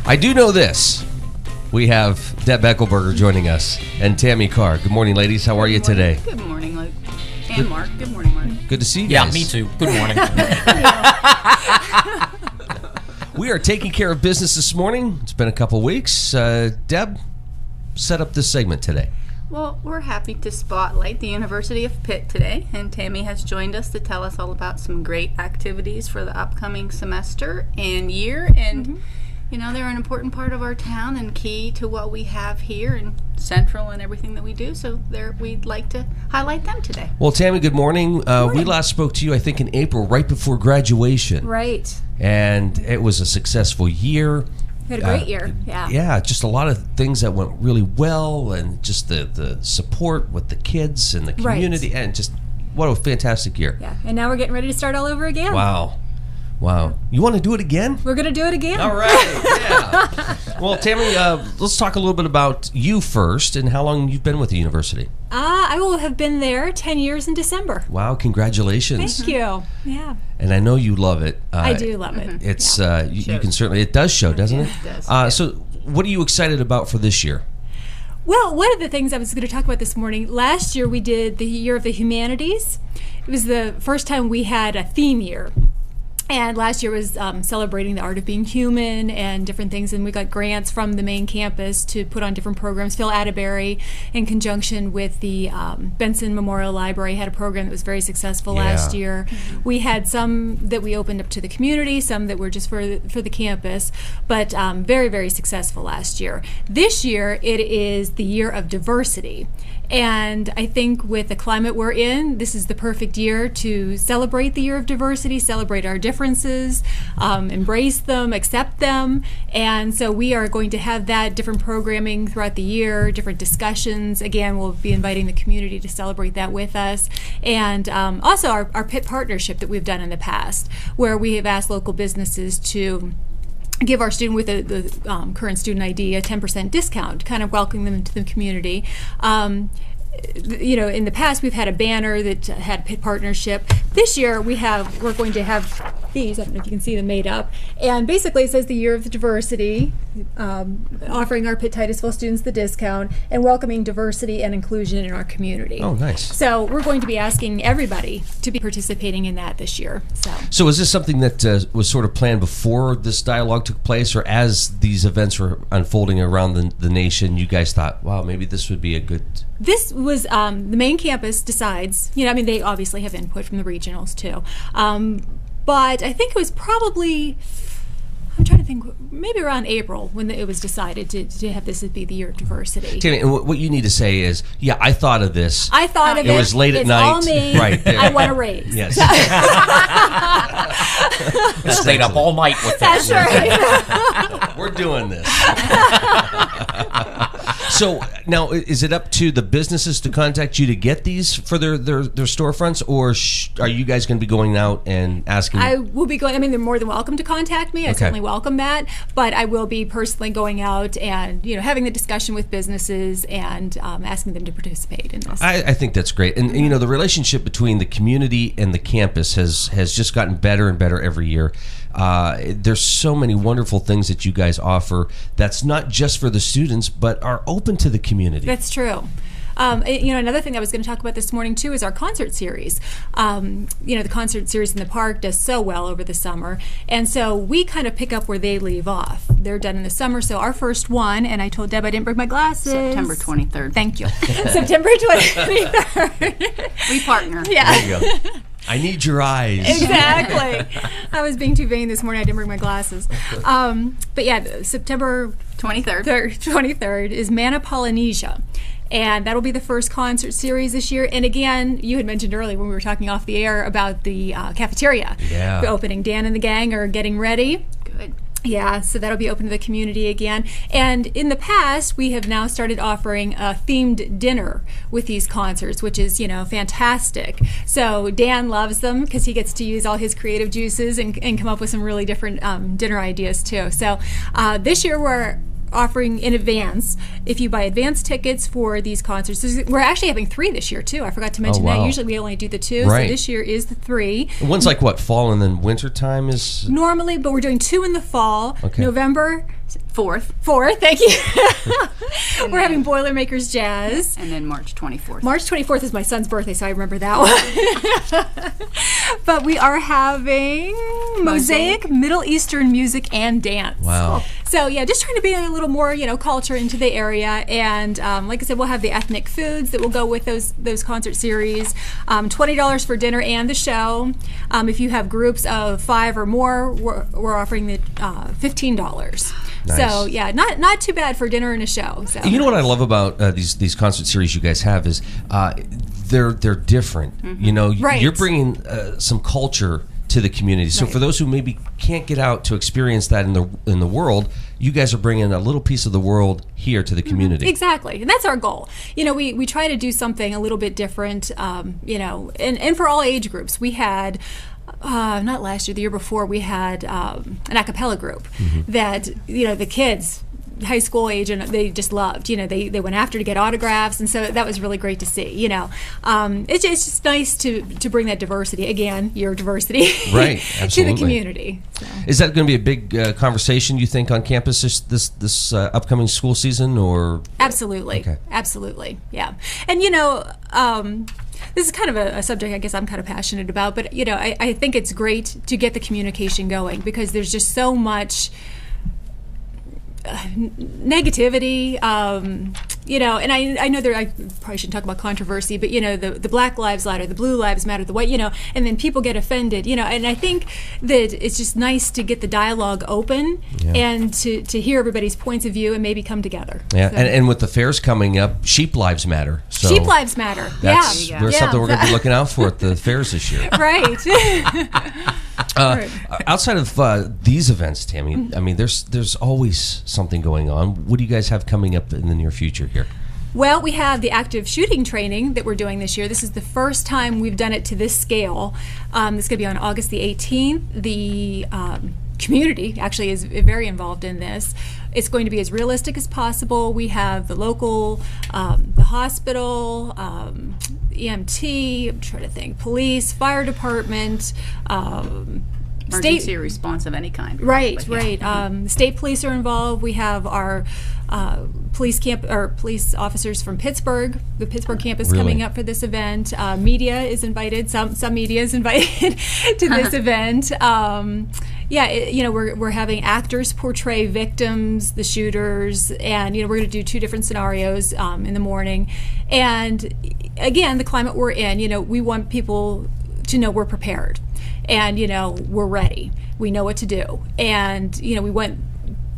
I do know this. We have Deb Eckelberger joining us and Tammy Carr. Good morning, ladies. How are you today? Good morning, Luke. And Mark. Good morning, Mark. Good to see you Yeah, guys. me too. Good morning. We are taking care of business this morning. It's been a couple weeks. Deb, set up this segment today. Well, we're happy to spotlight the University of Pitt today, and Tammy has joined us to tell us all about some great activities for the upcoming semester and year. And you know, they're an important part of our town and key to what we have here in Central and everything that we do. So we'd like to highlight them today. Well, Tammy, good morning. We last spoke to you, I think, in April, right before graduation. Right. And it was a successful year. We had a great year. Yeah. Yeah, just a lot of things that went really well, and just the support with the kids and the community, and just what a fantastic year. Yeah. And now we're getting ready to start all over again. Wow. You want to do it again? We're going to do it again. All right. Yeah. Well, Tammy, let's talk a little bit about you first and how long you've been with the university. I will have been there 10 years in December. Wow, congratulations. Thank you. Yeah. And I know you love it. I do love it. It's you can certainly, it does show, doesn't it? It does. So what are you excited about for this year? Well, one of the things I was going to talk about this morning, last year we did the Year of the Humanities. It was the first time we had a theme year. And last year was celebrating the art of being human and different things. And we got grants from the main campus to put on different programs. Phil Atterbury, in conjunction with the Benson Memorial Library, had a program that was very successful last year. We had some that we opened up to the community, some that were just for the campus, but very, very successful last year. This year, it is the Year of Diversity. And I think with the climate we're in, this is the perfect year to celebrate the Year of Diversity, celebrate our differences, embrace them, accept them. And so we are going to have that different programming throughout the year, different discussions. Again, we'll be inviting the community to celebrate that with us. And also our Pitt partnership that we've done in the past, where we have asked local businesses to give our student with the current student ID a 10% discount, kind of welcoming them into the community. You know, in the past we've had a banner that had Pitt partnership. This year we're going to have these. I don't know if you can see them made up. And basically it says the Year of the Diversity, offering our Pitt Titusville students the discount and welcoming diversity and inclusion in our community. Oh, nice. So we're going to be asking everybody to be participating in that this year. So is this something that was sort of planned before this dialogue took place, or as these events were unfolding around the nation, you guys thought, wow, maybe this would be a good... This was the main campus decides, you know, I mean, they obviously have input from the regionals too. But I think it was probably, I'm trying to think, maybe around April when it was decided to have this be the Year of Diversity. Tammy, what you need to say is, yeah, I thought of this. I thought of it. It was late at night. It's all me. Right. I want a raise. Yes. Stayed up all night with That's that. right. We're doing this. So now, is it up to the businesses to contact you to get these for their storefronts, or are you guys going to be going out and asking? I will be going. I mean, they're more than welcome to contact me. I certainly welcome that. But I will be personally going out and having the discussion with businesses and asking them to participate in this. I think that's great, and the relationship between the community and the campus has just gotten better and better every year. There's so many wonderful things that you guys offer that's not just for the students, but are open to the community. That's true. Another thing I was going to talk about this morning too is our concert series. The concert series in the park does so well over the summer, and so we kind of pick up where they leave off. They're done in the summer, so our first one, and I told Deb I didn't bring my glasses. September 23rd. Thank you. September 23rd. We partner. Yeah. There you go. I need your eyes. Exactly. I was being too vain this morning. I didn't bring my glasses. But yeah, September 23rd is Mana Polynesia. And that'll be the first concert series this year. And again, you had mentioned earlier when we were talking off the air about the cafeteria. Yeah. The opening. Dan and the gang are getting ready. Good. Yeah, so that'll be open to the community again. And in the past, we have now started offering a themed dinner with these concerts, which is, fantastic. So Dan loves them because he gets to use all his creative juices and come up with some really different dinner ideas too. So this year we're offering in advance, if you buy advance tickets for these concerts. We're actually having 3 this year too. I forgot to mention that. Usually we only do the 2, right. So this year is the 3. One's like what, fall and then winter time is? Normally, but we're doing 2 in the fall. Okay. November 4th. Thank you. We're having Boilermakers Jazz. And then March 24th. March 24th is my son's birthday, so I remember that one. But we are having Mosaic, Middle Eastern music and dance. Wow. So yeah, just trying to be a little more, culture into the area. And like I said, we'll have the ethnic foods that will go with those concert series. $20 for dinner and the show. If you have groups of 5 or more, we're offering the $15. Nice. So yeah, not too bad for dinner and a show. So You know what I love about these concert series you guys have is they're different. Mm-hmm. Right. You're bringing some culture to the community. So Right. for those who maybe can't get out to experience that in the world, you guys are bringing a little piece of the world here to the community. Exactly, and that's our goal. We try to do something a little bit different. And for all age groups, we had. Not last year, the year before, we had an a cappella group that, the kids, high school age, and they just loved. They went after to get autographs, and so that was really great to see. It's just nice to bring that diversity, again, your diversity, Right, to absolutely. the community. So. Is that going to be a big conversation, you think, on campus this upcoming school season? Or Absolutely. Okay. Absolutely. Yeah. And, this is kind of a subject I guess I'm kind of passionate about, but, I think it's great to get the communication going because there's just so much negativity, and I know I probably shouldn't talk about controversy, but the Black Lives Matter, the Blue Lives Matter, the white, and then people get offended, and I think that it's just nice to get the dialogue open and to hear everybody's points of view and maybe come together. Yeah, So. and with the fairs coming up, Sheep Lives Matter. So Sheep Lives Matter. That's Yeah. there's Yeah. something we're going to be looking out for at the fairs this year. Right. Right. Outside of these events, Tammy, I mean, there's always something going on. What do you guys have coming up in the near future here? Well, we have the active shooting training that we're doing this year. This is the first time we've done it to this scale. It's going to be on August the 18th. The community actually is very involved in this. It's going to be as realistic as possible. We have the local, the hospital, EMT, I'm trying to think, police, fire department, Emergency response of any kind. Right, But, yeah. right. The state police are involved. We have our police officers from Pittsburgh, the Pittsburgh campus, Really? coming up for this event. Media is invited. Some media is invited to this event. We're having actors portray victims, the shooters, and we're going to do 2 different scenarios in the morning. And again, the climate we're in, we want people to know we're prepared. And, we're ready. We know what to do. And, we want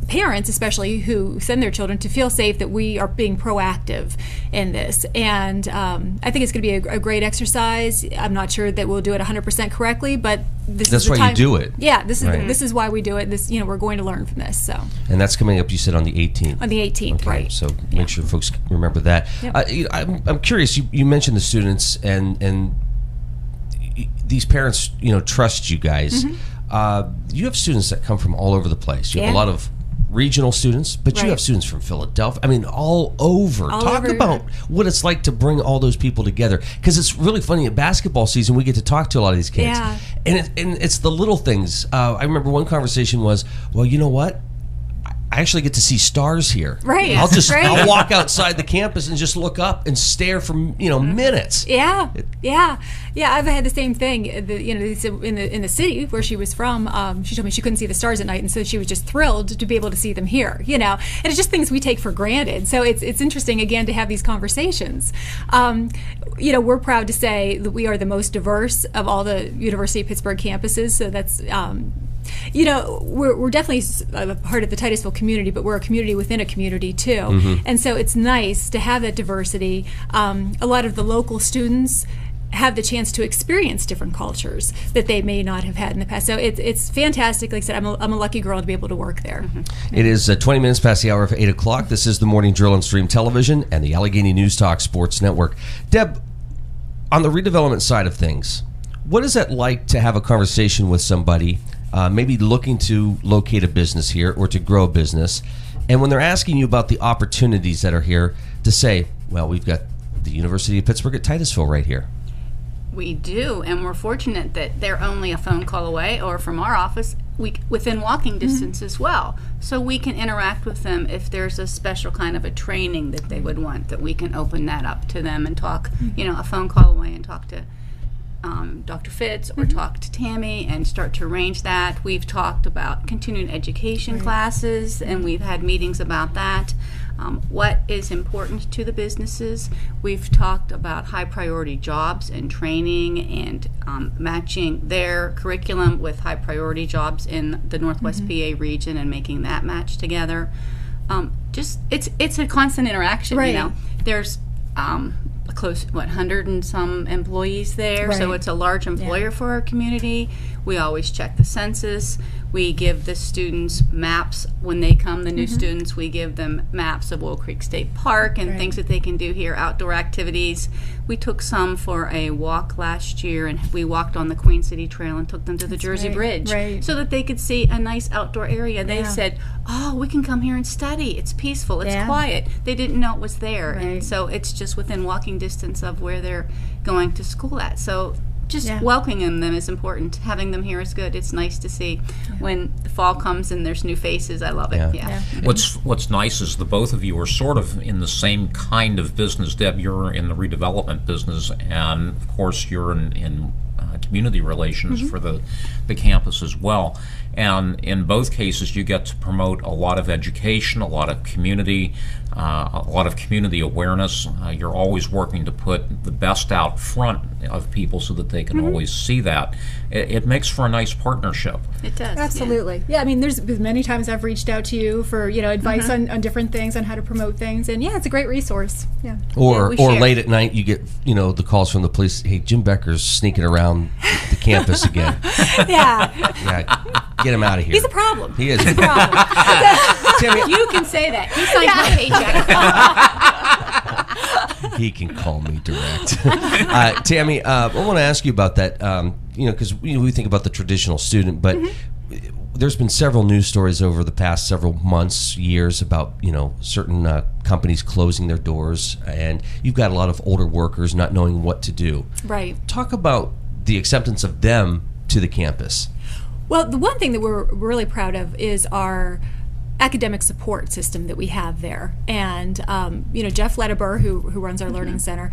parents, especially who send their children, to feel safe that we are being proactive in this. And I think it's going to be a great exercise. I'm not sure that we'll do it 100% correctly, but That's is the why time. you do it. Yeah, this is Right. this is why we do it. This, we're going to learn from this. So And that's coming up, you said, on the 18th. on the 18th, Okay, right? so make sure folks remember that. Yep. I'm curious. You mentioned the students and these parents, trust you guys. You have students that come from all over the place. You have a Yeah. lot of regional students, but you Right. have students from Philadelphia. I mean, all over. All Talk over. about what it's like to bring all those people together. Because it's really funny. At basketball season, we get to talk to a lot of these kids. Yeah. And it's the little things. I remember one conversation was, well, you know what? I actually get to see stars here. Right. I'll Right. walk outside the campus and just look up and stare for minutes. Yeah. I've had the same thing. In the city where she was from, she told me she couldn't see the stars at night, and so she was just thrilled to be able to see them here. And it's just things we take for granted. So it's interesting again to have these conversations. We're proud to say that we are the most diverse of all the University of Pittsburgh campuses. So that's. We're definitely a part of the Titusville community, but we're a community within a community too. And so it's nice to have that diversity. A lot of the local students have the chance to experience different cultures that they may not have had in the past. So it's fantastic. Like I said, I'm a lucky girl to be able to work there. It is 20 minutes past the hour of 8 o'clock. This is the Morning Drill on Stream Television and the Allegheny News Talk Sports Network. Deb, on the redevelopment side of things, what is it like to have a conversation with somebody maybe looking to locate a business here or to grow a business, and when they're asking you about the opportunities that are here, to say, well, we've got the University of Pittsburgh at Titusville right here. We do, and we're fortunate that they're only a phone call away or from our office within walking distance as well. So we can interact with them if there's a special kind of a training that they would want, that we can open that up to them and talk, a phone call away and talk to Dr. Fitz or talk to Tammy and start to arrange that. We've talked about continuing education classes, and we've had meetings about that. What is important to the businesses. We've talked about high priority jobs and training and matching their curriculum with high priority jobs in the Northwest PA region and making that match together. It's a constant interaction. There's close 100 and some employees there, so it's a large employer for our community. We always check the census. We give the students maps when they come, the new students. We give them maps of Willow Creek State Park and things that they can do here, outdoor activities. We took some for a walk last year, and we walked on the Queen City Trail and took them to the Jersey Bridge so that they could see a nice outdoor area. They said, oh, we can come here and study. It's peaceful. It's quiet. They didn't know it was there. And so it's just within walking distance of where they're going to school at. So just welcoming them is important. Having them here is good. It's nice to see when the fall comes and there's new faces. I love it. What's nice is the both of you are sort of in the same kind of business. Deb, you're in the redevelopment business, and of course you're in community relations for the campus as well. And in both cases, you get to promote a lot of education, a lot of community awareness. You're always working to put the best out front of people so that they can always see that. It makes for a nice partnership. It does. Absolutely. Yeah, I mean, there's many times I've reached out to you for, advice on different things, on how to promote things. And it's a great resource. Yeah. Or late at night, you get, the calls from the police, hey, Jim Becker's sneaking around the campus again. Get him out of here. He's a problem. He is a problem. Tammy, you can say that. He signed my paycheck. He can call me direct. Tammy, I want to ask you about that, because we think about the traditional student, but there's been several news stories over the past several months, years about, certain companies closing their doors, and you've got a lot of older workers not knowing what to do. Right. Talk about the acceptance of them to the campus. Well, the one thing that we're really proud of is our academic support system that we have there. And, Jeff Ledbeber, who runs our Learning Center,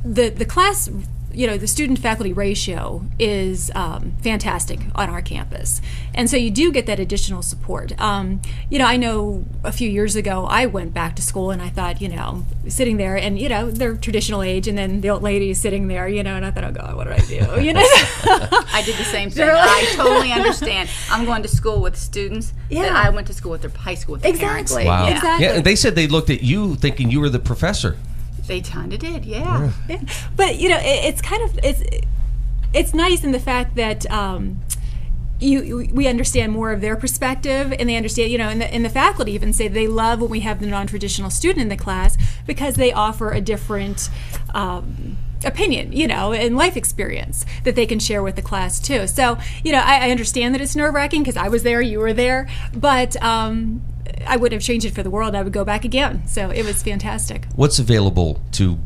the class, the student-faculty ratio is fantastic on our campus. And so you do get that additional support. I know a few years ago I went back to school and I thought, sitting there and, they're traditional age, and then the old lady is sitting there, and I thought, oh God, what did I do? I did the same thing. I totally understand. I'm going to school with students that I went to school with, their high school with their parents. Wow. Exactly. Yeah, and they said they looked at you thinking you were the professor. They kind of did, yeah. But it's kind of it's nice in the fact that we understand more of their perspective, and they understand, and the faculty even say they love when we have the non-traditional student in the class because they offer a different opinion, and life experience that they can share with the class too. So, I understand that it's nerve-wracking because I was there, you were there, but I wouldn't have changed it for the world. I would go back again. So it was fantastic. What's available to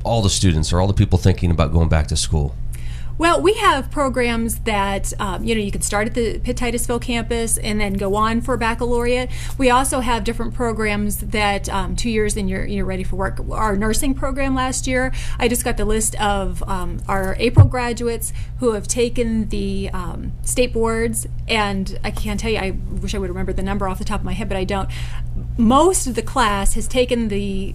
all the students or all the people thinking about going back to school? Well, we have programs that, you can start at the Pitt-Titusville campus and then go on for a baccalaureate. We also have different programs that 2 years and you're ready for work. Our nursing program last year, I just got the list of our April graduates who have taken the state boards, and I can't tell you, I wish I would remember the number off the top of my head, but I don't. Most of the class has taken the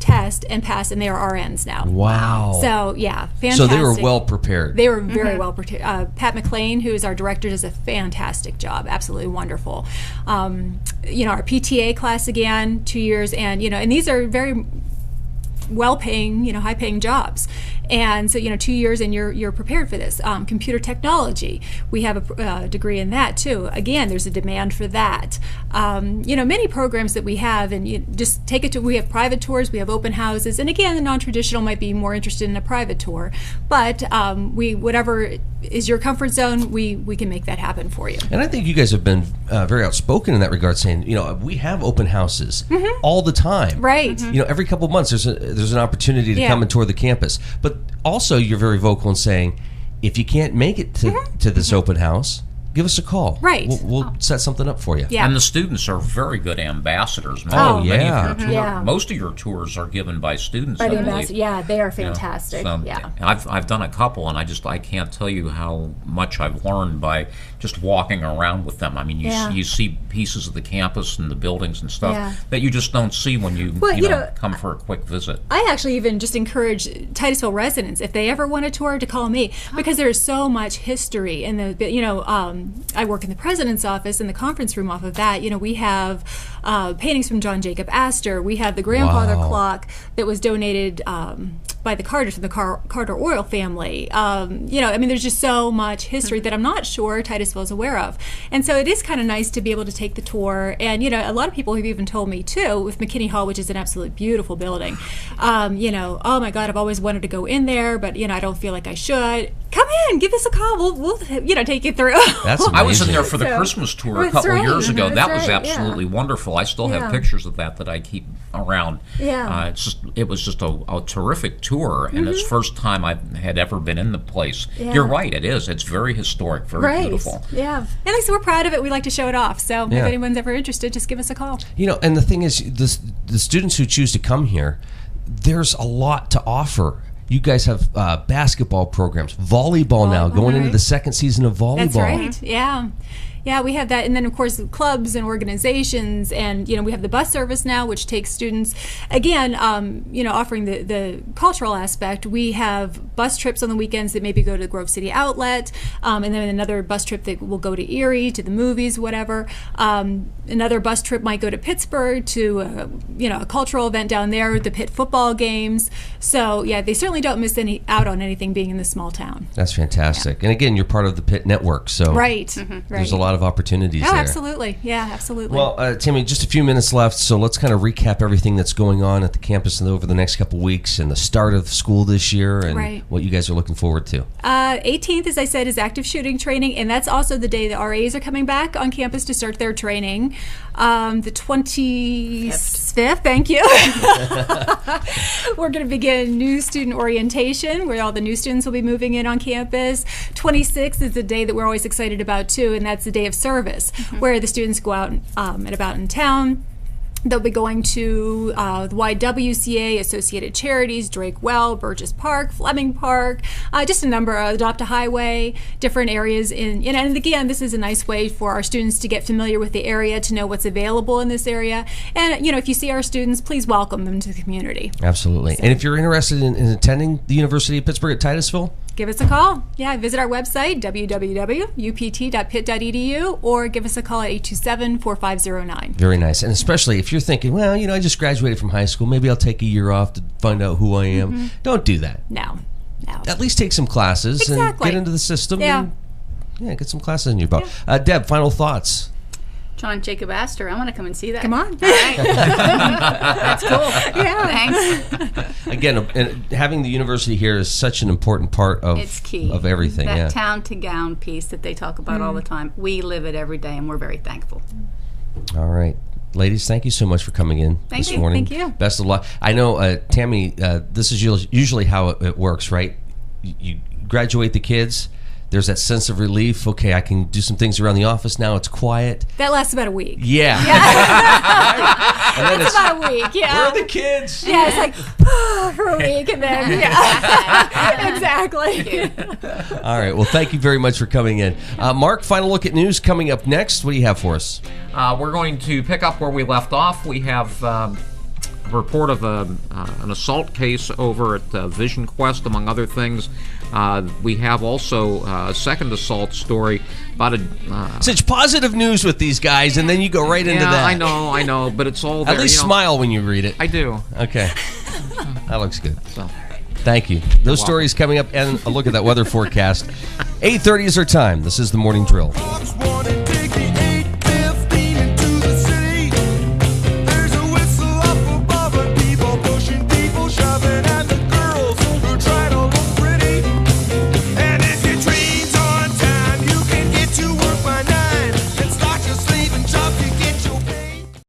test and passed, and they are RNs now. Wow. So, yeah, fantastic. So they were well prepared. They were very well prepared. Pat McLean, who is our director, does a fantastic job. Absolutely wonderful. Our PTA class again, 2 years, and and these are very well-paying, high-paying jobs. And so, 2 years and you're prepared for this. Computer technology, we have a degree in that too. Again, there's a demand for that. Many programs that we have, and you just take it to, we have private tours, we have open houses, and again, the non-traditional might be more interested in a private tour, but whatever is your comfort zone, we can make that happen for you. And I think you guys have been very outspoken in that regard, saying, we have open houses all the time. Right. Every couple of months there's an opportunity to come and tour the campus. But also you're very vocal in saying, if you can't make it to this open house, give us a call. Right. We'll set something up for you. Yeah. And the students are very good ambassadors. Oh, Many yeah. of your most of your tours are given by students. By the I believe. ambassador. Yeah, they are You know, fantastic. so, Yeah. I've done a couple, and I can't tell you how much I've learned by just walking around with them. I mean, you see pieces of the campus and the buildings and stuff that you just don't see when you come for a quick visit. I actually even just encourage Titusville residents, if they ever want a tour, to call me, because there's so much history in the, I work in the president's office, in the conference room off of that. We have paintings from John Jacob Astor. We have the grandfather clock that was donated by the Carters from the Carter Oil family. There's just so much history that I'm not sure Titusville is aware of. And so it is kind of nice to be able to take the tour. And, a lot of people have even told me, too, with McKinney Hall, which is an absolutely beautiful building, oh my God, I've always wanted to go in there, but, I don't feel like I should. Come in, give us a call. We'll take you through. That's amazing. I was in there for the Christmas tour a couple of years ago. That's That was right, absolutely wonderful. I still have pictures of that I keep around. Yeah. It was just a terrific tour, and it's the first time I had ever been in the place. You're right, it is. It's very historic, very beautiful. Yeah. And like I said, we're proud of it. We like to show it off. So if anyone's ever interested, just give us a call. And the thing is, the students who choose to come here, there's a lot to offer. You guys have basketball programs, volleyball now, going into the second season of volleyball. That's right. Yeah. Yeah, we have that. And then, of course, clubs and organizations. And, we have the bus service now, which takes students, again, offering the cultural aspect. We have bus trips on the weekends that maybe go to the Grove City Outlet. And then another bus trip that will go to Erie, to the movies, whatever. Another bus trip might go to Pittsburgh to, a cultural event down there, the Pitt football games. So, yeah, they certainly don't miss out on anything being in this small town. That's fantastic. And again, you're part of the Pitt network, so there's a lot of opportunities there. Absolutely. Yeah, absolutely. Well, Tammy, just a few minutes left, so let's kind of recap everything that's going on at the campus over the next couple weeks and the start of school this year and what you guys are looking forward to. 18th, as I said, is active shooting training, and that's also the day the RAs are coming back on campus to start their training. The 25th, thank you. We're going to begin new student orientation, where all the new students will be moving in on campus. 26th is the day that we're always excited about, too, and that's the day of service, where the students go out and about in town. They'll be going to the YWCA, Associated Charities, Drake Well, Burgess Park, Fleming Park, just a number of Adopt a Highway, different areas and again, this is a nice way for our students to get familiar with the area, to know what's available in this area. And, if you see our students, please welcome them to the community. Absolutely. So, and if you're interested in attending the University of Pittsburgh at Titusville, give us a call. Yeah, visit our website, www.upt.pitt.edu, or give us a call at 827-4509. Very nice. And especially if you're thinking, well, I just graduated from high school, maybe I'll take a year off to find out who I am. Don't do that. No. At least take some classes and get into the system. And, get some classes in your belt. Deb, final thoughts. John Jacob Astor, I want to come and see that. Come on. All right. That's cool. Yeah. Thanks. Again, having the university here is such an important part of it's key. Of everything. That town to gown piece that they talk about all the time. We live it every day, and we're very thankful. All right. Ladies, thank you so much for coming in this morning. Thank you. Best of luck. I know, Tammy, this is usually how it works, right? You graduate the kids. There's that sense of relief. Okay, I can do some things around the office now. It's quiet. That lasts about a week. Yeah. And then it's about a week, Where are the kids? Yeah, it's like, for a week, and then, exactly. All right, well, thank you very much for coming in. Mark, final look at news coming up next. What do you have for us? We're going to pick up where we left off. We have a report of an assault case over at Vision Quest, among other things. We have also a second assault story about such positive news with these guys, and then you go right into that. I know, but it's all there. At least smile when you read it. I do. Okay. That looks good. So. Thank you. Those stories coming up, and a look at that weather forecast. 8:30 is our time. This is the Morning Drill.